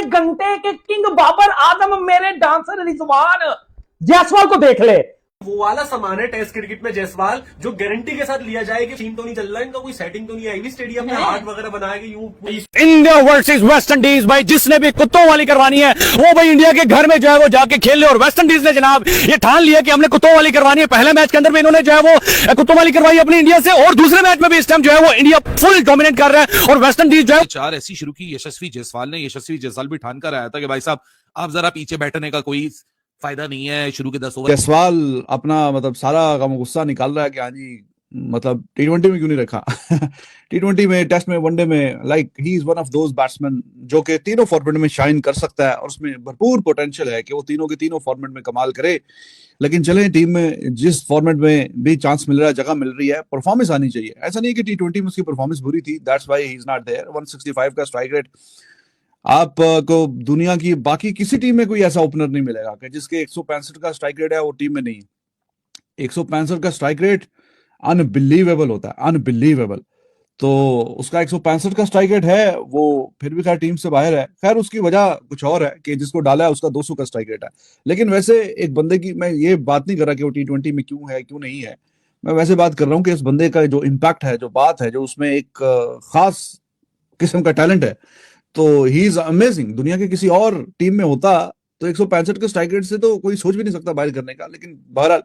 घंटे के किंग बाबर आजम, मेरे डांसर रिजवान, जायसवाल को देख ले। वो वाला सामान है टेस्ट क्रिकेट में जायसवाल, जो गारंटी के साथ लिया जाए कि टीम तो नहीं चल रहा है, इनका कोई सेटिंग तो नहीं आएगी, स्टेडियम में हार्ट वगैरह बनाएगा यूं। इंडिया वर्सेस वेस्ट इंडीज भाई, जिसने भी कुत्तों वाली करवानी है वो भाई इंडिया के घर में जो है वो जाके खेल ले। और वेस्ट इंडीज ने जनाब ये ठान लिया कि हमने कुत्तों वाली करवानी है। पहले मैच के अंदर में इन्होंने जो है वो कुत्तों वाली करवाई अपनी इंडिया से, और दूसरे मैच में भी इस टाइम जो है वो इंडिया फुल डोमिनेट कर रहा है और वेस्ट इंडीज जो है 4 ऐसी शुरू की यशस्वी जायसवाल ने। यशस्वी जायसवाल भी ठान कर आया था कि भाई साहब आप जरा पीछे बैठने का कोई फायदा नहीं है, शुरू के 10 ओवर। जायसवाल अपना मतलब सारा गम गुस्सा निकाल रहा है कि हाँ जी मतलब T20 में क्यों नहीं रखा। T20 में, टेस्ट में, वनडे में, like he is one of those batsman जो कि तीनों फॉर्मेट में शाइन कर सकता है और उसमें भरपूर पोटेंशियल है कि वो तीनों के तीनों फॉर्मेट में कमाल करे। लेकिन चले टीम में जिस फॉर्मेट में भी चांस मिल रहा है, जगह मिल रही है, परफॉर्मेंस आनी चाहिए। ऐसा नहीं है कि T20 में उसकी परफॉर्मेंस बुरी थी, that's why he is not there. 165 का स्ट्राइक रेट आपको दुनिया की बाकी किसी टीम में कोई ऐसा ओपनर नहीं मिलेगा कि जिसके 165 का स्ट्राइक रेट है वो टीम में नहीं। 165 का स्ट्राइक रेट अनबिलीवेबल होता है, अनबिलीवेबल। तो उसका 165 का स्ट्राइक रेट है, वो फिर भी खैर टीम से बाहर है। खैर उसकी वजह कुछ और है कि जिसको डाला है उसका 200 का स्ट्राइक रेट है। लेकिन वैसे एक बंदे की, मैं ये बात नहीं कर रहा कि वो T20 में क्यों है क्यों नहीं है, मैं वैसे बात कर रहा हूँ कि इस बंदे का जो इम्पैक्ट है, जो बात है, जो उसमें एक खास किस्म का टैलेंट है, तो ही इज अमेजिंग। दुनिया के किसी और टीम में होता तो 165 के स्ट्राइक रेट से तो कोई सोच भी नहीं सकता बाहर करने का। लेकिन बहरहाल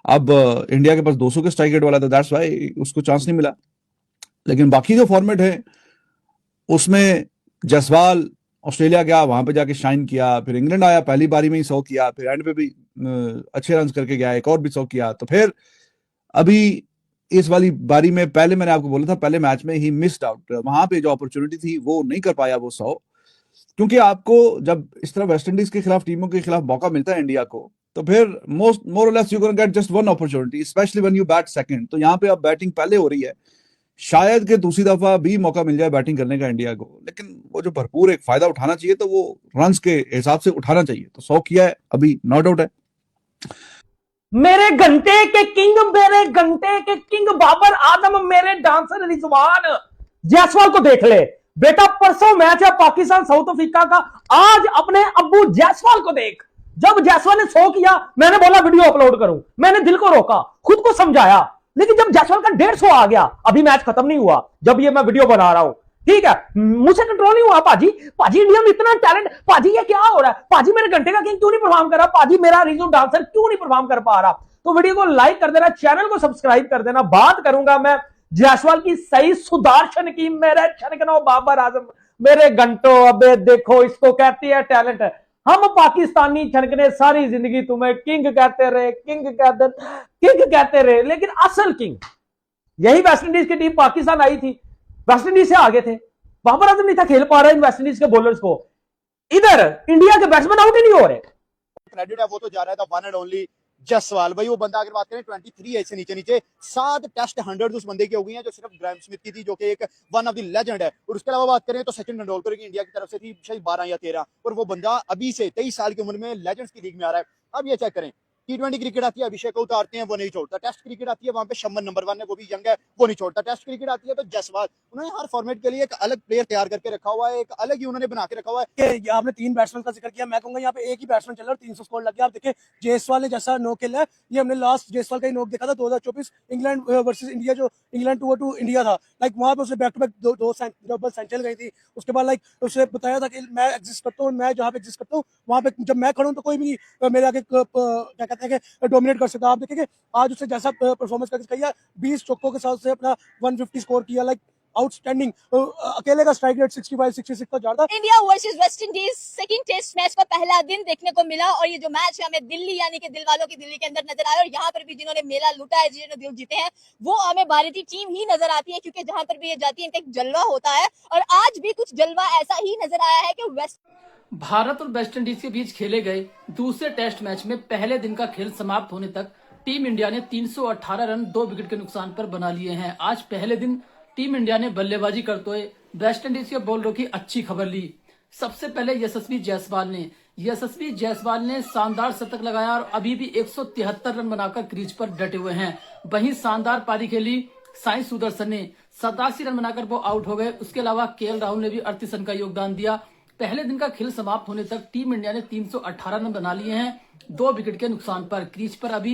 अब इंडिया के पास 200 के स्ट्राइक रेट वाला था, दैट्स व्हाई उसको चांस नहीं मिला। लेकिन बाकी जो फॉर्मेट है उसमें जायसवाल ऑस्ट्रेलिया गया, वहां पे जाके शाइन किया, फिर इंग्लैंड आया, पहली बारी में ही 100 किया, फिर एंड पे भी अच्छे रन करके गया, एक और भी 100 किया। तो फिर अभी इस वाली बारी में, पहले मैंने आपको बोला था पहले मैच में ही मिस्ड आउट, वहां पे जो अपॉर्चुनिटी थी वो नहीं कर पाया वो 100। क्योंकि आपको जब इस तरह वेस्ट इंडीज के खिलाफ टीमों के खिलाफ मौका मिलता है इंडिया को, तो फिर मोर और less you can get just one opportunity, specially when you bat second. तो यहाँ पे अब बैटिंग पहले हो रही है, शायद कि दूसरी दफा भी मौका मिल जाए बैटिंग करने का इंडिया को। लेकिन वो जो भरपूर एक फायदा उठाना चाहिए तो वो रन्स के हिसाब से उठाना चाहिए। तो 100 किया है, अभी नॉट आउट है। मेरे घंटे के किंग, मेरे घंटे के किंग बाबर आजम, मेरे डांसर रिजवान, जायसवाल को देख ले। बेटा परसों मैच है पाकिस्तान साउथ अफ्रीका का, आज अपने अब्बू जायसवाल को देख। जब जायसवाल ने 100 किया, मैंने बोला वीडियो अपलोड करूं, मैंने दिल को रोका, खुद को समझाया। लेकिन जब जायसवाल का 150 आ गया, अभी मैच खत्म नहीं हुआ जब ये मैं वीडियो बना रहा हूं, ठीक है, मुझसे कंट्रोल नहीं हुआ। पाजी इंडिया में इतना टैलेंट, पाजी ये क्या हो रहा है, पाजी मेरे घंटे का किंग क्यों नहीं परफॉर्म कर रहा, पाजी मेरा रीजन डांसर क्यों नहीं परफॉर्म कर पा रहा। तो वीडियो को लाइक कर देना, चैनल को सब्सक्राइब कर देना। बात करूंगा मैं जायसवाल की सही सुदर्शन की, मेरे छनकनो बाबर आजम, मेरे घंटों, अबे देखो इसको कहती है टैलेंट। हम पाकिस्तानी छनकने सारी जिंदगी तुम्हें किंग कहते रहे, किंग कहते रहे, लेकिन असल किंग यही वेस्ट इंडीज की टीम पाकिस्तान आई थी, वेस्ट इंडीज से आगे थे, बाबर आजम नहीं था खेल पा रहा इन वेस्ट इंडीज के बॉलर्स को। इधर इंडिया के बैट्समैन आउट ही नहीं हो रहे। क्रेडिट है वो तो जा रहा था वन एंड ओनली जायसवाल भाई। वो बंदा अगर बात करें 23 एज से नीचे 7 टेस्ट 100 उस बंदे की हो गई हैं, जो सिर्फ ग्राहम स्मिथ की थी, जो कि एक वन ऑफ द लेजेंड है। और उसके अलावा बात करें तो सचिन तेंदुलकर की इंडिया की तरफ से थी शायद 12 या 13, और वो बंदा अभी से 23 साल की उम्र में लेजेंड्स की लीग में आ रहा है। अब ये चेक करें, T20 क्रिकेट आती है, अभिषेक को उतारते हैं, वो नहीं छोड़ता। टेस्ट क्रिकेट आती है, वहां पे शमन नंबर 1 है, वो भी यंग है, वो नहीं छोड़ता। टेस्ट क्रिकेट आती है तो जायसवाल, उन्होंने हर फॉर्मेट के लिए एक अलग प्लेयर तैयार करके रखा हुआ है, एक अलग ही उन्होंने बना के रखा हुआ है। कि आपने 3 बैट्समैन का जिक्र किया, मैं कहूंगा यहाँ पे एक ही बैट्समैन चल रहा है और 300 स्कोर लग गया। आप देखिए जायसवाल ने जैसा नोक खेला है, ये हमने लास्ट जायसवाल का ही नोक देखा था 2024 इंग्लैंड वर्सेस इंडिया, जो इंग्लैंड 2-2 इंडिया था। लाइक वहां पे उसने बैक टू बैक दो डबल सेंचुरी गई थी। उसके बाद लाइक उसने बताया था कि मैं एग्जिस्ट करता हूँ, मैं जहाँ पे एग्जिस्ट करता हूँ वहां पे जब मैं खड़ा हूँ तो कोई भी नहीं मेरे आगे क्या कहते हैं कि डोमिनेट कर सकता। आप देखेंगे आज उसने जैसा परफॉर्मेंस करके किया, 20 चौकों के साथ से अपना 150 स्कोर किया, लाइक आउटस्टैंडिंग। अकेले का स्ट्राइक रेट 65-66 का जा रहा था। India versus West Indies second test match का पहला दिन देखने को मिला, और ये जो मैच है हमें दिल्ली यानी कि दिल वालों की दिल्ली के अंदर नजर आया। और यहाँ पर भी जिन्होंने मेला लूटा है, जिन्होंने दिल जीते हैं, वो हमें भारतीय टीम ही नजर आती है, क्योंकि जहां पर भी ये जाती है इनका एक जलवा होता है। और आज भी कुछ जलवा ऐसा ही नजर आया है कि भारत और वेस्ट इंडीज के बीच खेले गए दूसरे टेस्ट मैच में पहले दिन का खेल समाप्त होने तक टीम इंडिया ने 318 रन 2 विकेट के नुकसान पर बना लिए हैं। आज पहले दिन टीम इंडिया ने बल्लेबाजी करते हुए वेस्ट इंडीज के बॉलरों की अच्छी खबर ली। सबसे पहले यशस्वी जायसवाल ने शानदार शतक लगाया और अभी भी 173 रन बनाकर क्रीज पर डटे हुए हैं। वहीं शानदार पारी खेली साई सुदर्शन ने, 87 रन बनाकर वो आउट हो गए। उसके अलावा KL राहुल ने भी 38 रन का योगदान दिया। पहले दिन का खेल समाप्त होने तक टीम इंडिया ने 318 रन बना लिए हैं 2 विकेट के नुकसान पर। क्रीज पर अभी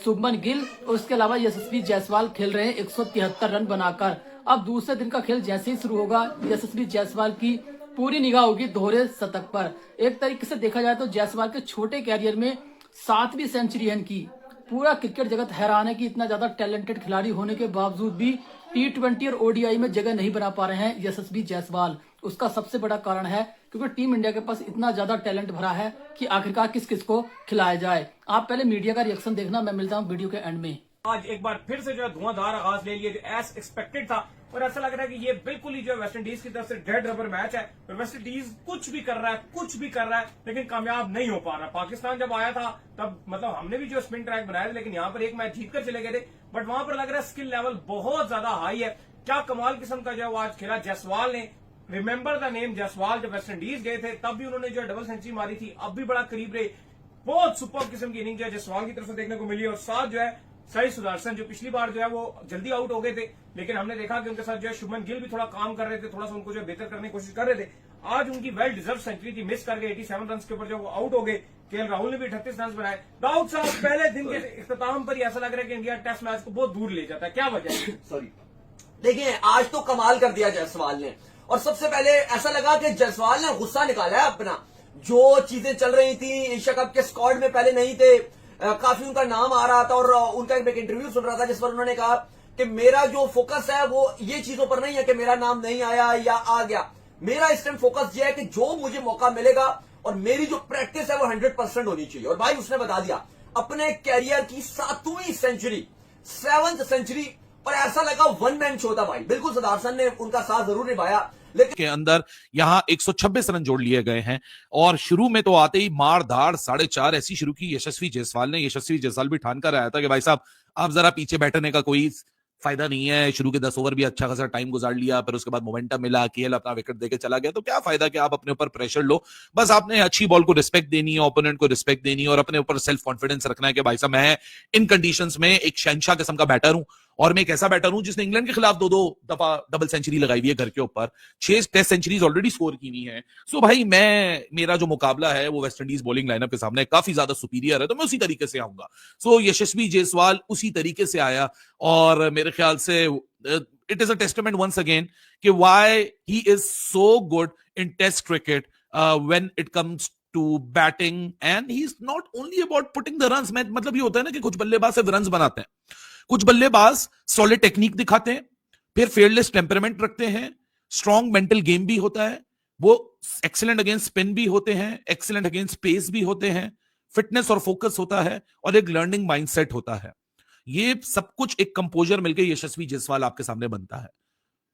शुभमन गिल और उसके अलावा यशस्वी जायसवाल खेल रहे हैं 173 रन बनाकर। अब दूसरे दिन का खेल जैसे ही शुरू होगा यशस्वी जायसवाल की पूरी निगाह होगी दोहरे शतक पर। एक तरीके से देखा जाए तो जायसवाल के छोटे कैरियर में 7वीं सेंचुरी है इनकी। पूरा क्रिकेट जगत हैरान है कि इतना ज्यादा टैलेंटेड खिलाड़ी होने के बावजूद भी T20 और ODI में जगह नहीं बना पा रहे हैं यशस्वी जायसवाल। उसका सबसे बड़ा कारण है क्योंकि टीम इंडिया के पास इतना ज्यादा टैलेंट भरा है कि आखिरकार किस किस को खिलाया जाए। आप पहले मीडिया का रिएक्शन देखना, मैं मिलता हूँ वीडियो के एंड में। आज एक बार फिर से जो है धुआंधार आगाज ले लिया, जो एज एक्सपेक्टेड था, और ऐसा लग रहा है कि ये बिल्कुल ही जो है वेस्ट इंडीज की तरफ से डेड रबर मैच है। और वेस्ट इंडीज कुछ भी कर रहा है लेकिन कामयाब नहीं हो पा रहा। पाकिस्तान जब आया था तब मतलब हमने भी जो स्पिन ट्रैक बनाया था, लेकिन यहाँ पर एक मैच जीत कर चले गए थे, बट वहां पर लग रहा है स्किल लेवल बहुत ज्यादा हाई है। क्या कमाल किस्म का जो है वो आज खेला जायसवाल ने। रिमेंबर द नेम जायसवाल, जब वेस्ट इंडीज गए थे तब भी उन्होंने जो है डबल सेंचुरी मारी थी, अब भी बड़ा करीब रहे। बहुत सुपर किस्म की इनिंग जो है जायसवाल की तरफ से देखने को मिली। और साथ जो है साई सुदर्शन, जो पिछली बार जो है वो जल्दी आउट हो गए थे, लेकिन हमने देखा कि उनके साथ जो है शुभमन गिल भी थोड़ा काम कर रहे थे, थोड़ा सा उनको जो है बेहतर करने की कोशिश कर रहे थे। आज उनकी वेल डिजर्व सेंचुरी थी, मिस कर गए 87 रन के ऊपर जो वो आउट हो गए। केएल राहुल ने भी 38 रन बनाए। दाऊद साहब, पहले दिन के इख्तिताम पर ही ऐसा लग रहा है कि इंडिया टेस्ट मैच को बहुत दूर ले जाता है, क्या वजह है? सॉरी, देखिए आज तो कमाल कर दिया जायसवाल ने। और सबसे पहले ऐसा लगा कि जायसवाल ने गुस्सा निकाला है अपना। जो चीजें चल रही थी, एशिया कप के स्क्वाड में पहले नहीं थे, काफी उनका नाम आ रहा था, और उनका एक इंटरव्यू सुन रहा था जिस पर उन्होंने कहा कि मेरा जो फोकस है वो ये चीजों पर नहीं है कि मेरा नाम नहीं आया या आ गया। मेरा इस टाइम फोकस ये है कि जो मुझे मौका मिलेगा और मेरी जो प्रैक्टिस है वो 100% होनी चाहिए। और भाई उसने बता दिया अपने कैरियर की 7वीं सेंचुरी, 7th सेंचुरी, और ऐसा लगा वन मैन शो था भाई। बिल्कुल सुदर्शन ने उनका साथ जरूर निभाया, लेकिन के अंदर यहां 126 रन जोड़ लिए गए हैं। और शुरू में तो आते ही मार धाड़ 4.5 ऐसी शुरू की यशस्वी जायसवाल ने। यशस्वी जायसवाल भी ठान कर आया था कि भाई साहब आप जरा पीछे बैठने का कोई फायदा नहीं है। शुरू के 10 ओवर भी अच्छा खासा टाइम गुजार लिया, फिर उसके बाद मोमेंटम मिला, केएल अपना विकेट देके चला गया, तो क्या फायदा कि आप अपने ऊपर प्रेशर लो। बस आपने अच्छी बॉल को रिस्पेक्ट देनी है, ओपोनेंट को रिस्पेक्ट देनी है, और अपने ऊपर सेल्फ कॉन्फिडेंस रखना है कि भाई साहब मैं इन कंडीशंस में एक शहंशाह किस्म का बैटर हूं, और मैं एक ऐसा बैटर हूं जिसने इंग्लैंड के खिलाफ 2-2 दफा डबल सेंचुरी लगाई हुई है घर के ऊपर, 6 टेस्ट सेंचुरीज ऑलरेडी स्कोर की हुई है। सो भाई मेरा जो मुकाबला है वो वेस्ट इंडीज बॉलिंग लाइनअप के सामने काफी ज्यादा सुपीरियर है, तो मैं उसी तरीके से आऊंगा। सो यशस्वी जायसवाल उसी तरीके से आया, और मेरे ख्याल से it is a testament once again कि why he is so good in test cricket when it comes to batting, and he is not only about putting the runs. मतलब ये होता है ना कि कुछ बल्लेबाज सिर्फ रन्स बनाते हैं, कुछ बल्लेबाज सॉलिड टेक्निक दिखाते हैं, फिर फेयरलेस टेम्परामेंट रखते हैं, स्ट्रॉन्ग मेंटल गेम भी होता है, वो एक्सीलेंट अगेंस्ट स्पिन भी होते हैं, एक्सीलेंट अगेंस्ट पेस भी होते हैं, फिटनेस और फोकस होता है, और एक लर्निंग माइंडसेट होता है। ये सब कुछ एक कंपोजर मिलकर यशस्वी जायसवाल आपके सामने बनता है।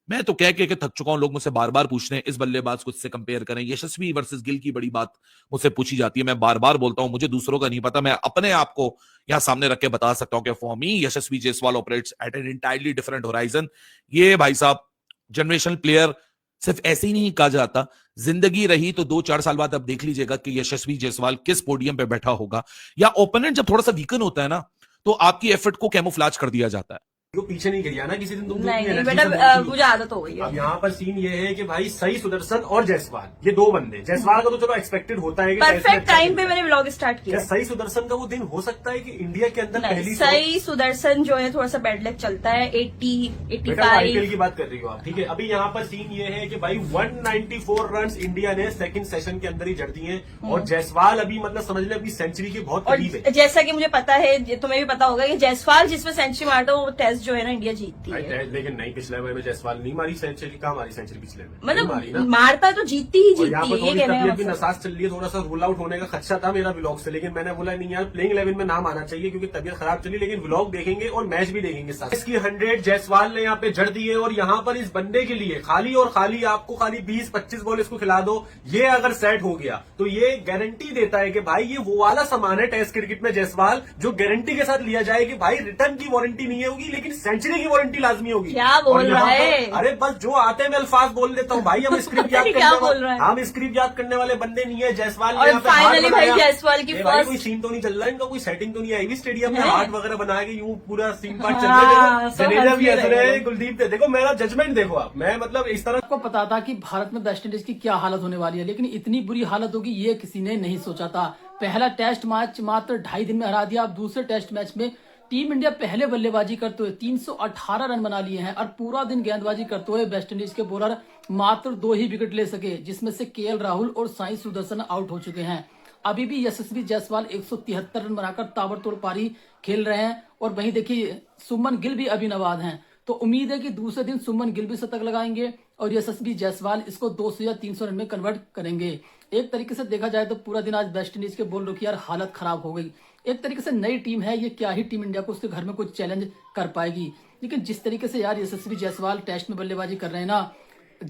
मैं तो कह के थक चुका हूं, लोग मुझसे बार बार पूछते हैं इस बल्लेबाज को इससे कंपेयर करें। यशस्वी वर्सेस गिल की बड़ी बात मुझसे पूछी जाती है, मैं बार बार बोलता हूं मुझे दूसरों का नहीं पता, मैं अपने आप को यहां सामने रख के बता सकता हूं कि for me Yashasvi Jaiswal operates at an entirely different horizon. ये भाई साहब जनरेशनल प्लेयर सिर्फ ऐसे ही नहीं कहा जाता, जिंदगी रही तो 2-4 साल बाद अब देख लीजिएगा कि यशस्वी जायसवाल किस पोडियम पे बैठा होगा, या ओपोनेंट जब थोड़ा सा वीकन होता है ना तो आपकी एफर्ट को कैमोफ्लेज कर दिया जाता है। तो पीछे नहीं गिरिया ना किसी दिन तुम? नहीं बेटा, मुझे आदत हो गई है। अब यहाँ पर सीन ये है कि भाई सही सुदर्शन और जायसवाल, ये 2 बंदे, जायसवाल का तो चलो एक्सपेक्टेड होता है कि परफेक्ट टाइम पे मैंने व्लॉग स्टार्ट किया। सही सुदर्शन का वो दिन हो सकता है कि इंडिया के अंदर पहली सही सुदर्शन जो है थोड़ा सा बेड लक चलता है, 80-85 आईपीएल की बात कर रही हो आप, ठीक है। अभी यहाँ पर सीन ये है कि भाई 194 रन इंडिया ने सेकंड सेशन के अंदर ही जड़ दिए, और जायसवाल अभी मतलब समझ ले अपनी सेंचुरी के बहुत करीब है। जैसा कि मुझे पता है, तुम्हें भी पता होगा कि जायसवाल जिसमें सेंचुरी मारता है वो टेस्ट जो है ना इंडिया जीतती है। लेकिन नहीं, पिछले में जायसवाल नहीं मारी सेंचुरी, कहाँ मारी सेंचुरी पिछले में? मतलब मारता तो जीतती ही जीतती है। ये कहने का नसास चल रही है, थोड़ा सा रूल आउट होने का खदशा था मेरा व्लॉग से, लेकिन मैंने बोला नहीं यार प्लेइंग 11 में नाम आना चाहिए क्योंकि तबियत खराब चली, लेकिन व्लॉग देखेंगे और मैच भी देखेंगे साथ। इसकी 100 जायसवाल ने यहाँ पे जड़ दी है, और यहाँ पर इस बंदे के लिए खाली और खाली आपको खाली 20-25 बॉल इसको खिला दो, ये अगर सेट हो गया तो ये गारंटी देता है कि भाई ये वो वाला सामान है टेस्ट क्रिकेट में जायसवाल जो गारंटी के साथ लिया जाए कि भाई रिटर्न की वारंटी नहीं होगी, लेकिन सेंचुरी की वारंटी लाजमी होगी। क्या बोल और यहाँ रहा पर- है? अरे बस जो आते हैं मैं अल्फाज बोल देता हूँ भाई, हम स्क्रिप्ट याद क्या बोल करने रहा है? हम स्क्रिप्ट याद करने वाले बंदे नहीं है। जायसवाल ने और यहाँ पे हार्ट finally भाई बनाया। जायसवाल की ये भाई first- कोई सीन तो नहीं चल रहा है इनका, कोई सेटिंग तो नहीं आई हुई स्टेडियम में है? हार्ट वगैरह बना के यूं पूरा सीन पार्ट चल हाँ, रहा है। सब जडेजा भी हंस हंस रहे रहे हैं। हैं, कुलदीप थे। देखो मेरा जजमेंट देखो आप, मैं मतलब इस तरह आपको पता था कि भारत में वेस्टइंडीज की क्या हालत होने वाली है, लेकिन इतनी बुरी हालत होगी ये किसी ने नहीं सोचा था। पहला टेस्ट मैच मात्र 2.5 दिन में हरा दिया। अब दूसरे टेस्ट मैच में टीम इंडिया पहले बल्लेबाजी करते हुए 318 रन बना लिए हैं और पूरा दिन गेंदबाजी करते हुए वेस्टइंडीज के बॉलर मात्र 2 ही विकेट ले सके, जिसमें से केएल राहुल और साई सुदर्शन आउट हो चुके हैं। अभी भी यशस्वी जायसवाल 173 रन बनाकर ताबड़तोड़ पारी खेल रहे हैं और वहीं देखिए सुमन गिल भी अभी नवाद हैं। तो उम्मीद है कि दूसरे दिन सुमन गिल भी शतक लगाएंगे और यशस्वी जायसवाल इसको 200 या 300 रन में कन्वर्ट करेंगे। एक तरीके से देखा जाए तो पूरा दिन आज वेस्टइंडीज के बॉलरों की यार हालत खराब हो गई। एक तरीके से नई टीम है, ये क्या ही टीम इंडिया को उसके घर में कुछ चैलेंज कर पाएगी। लेकिन जिस तरीके से यार यशस्वी जायसवाल टेस्ट में बल्लेबाजी कर रहे हैं ना,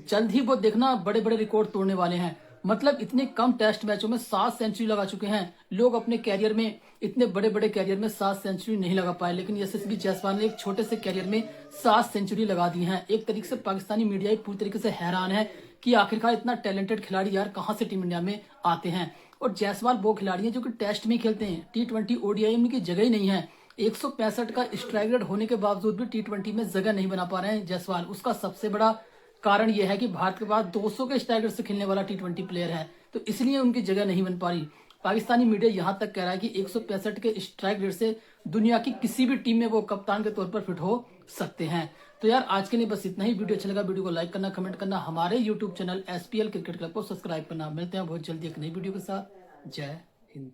जल्द ही वो देखना बड़े बड़े रिकॉर्ड तोड़ने वाले हैं। मतलब इतने कम टेस्ट मैचों में 7 सेंचुरी लगा चुके हैं। लोग अपने कैरियर में इतने बड़े बड़े कैरियर में 7 सेंचुरी नहीं लगा पाए, लेकिन यशस्वी जायसवाल ने एक छोटे से कैरियर में 7 सेंचुरी लगा दी हैं। एक तरीके से पाकिस्तानी मीडिया ही पूरी तरीके से हैरान है कि आखिरकार इतना टैलेंटेड खिलाड़ी यार कहां से टीम इंडिया में आते हैं। और जायसवाल वो खिलाड़ी हैं जो कि टेस्ट में खेलते हैं, T20 ODI में की जगह ही नहीं है। 165 का स्ट्राइक रेट होने के बावजूद भी T20 में जगह नहीं बना पा रहे हैं जायसवाल। उसका सबसे बड़ा कारण यह है कि भारत के बाद 200 के स्ट्राइक रेट से खेलने वाला T20 प्लेयर है, तो इसलिए उनकी जगह नहीं बन पा रही। पाकिस्तानी मीडिया यहां तक कह रहा है कि 165 के स्ट्राइक रेट से दुनिया की किसी भी टीम में वो कप्तान के तौर पर फिट हो सकते हैं। तो यार आज के लिए बस इतना ही। वीडियो अच्छा लगा वीडियो को लाइक करना, कमेंट करना, हमारे YouTube channel SPL cricket club को सब्सक्राइब करना। मिलते हैं बहुत जल्दी एक नई वीडियो के साथ। जय हिंद।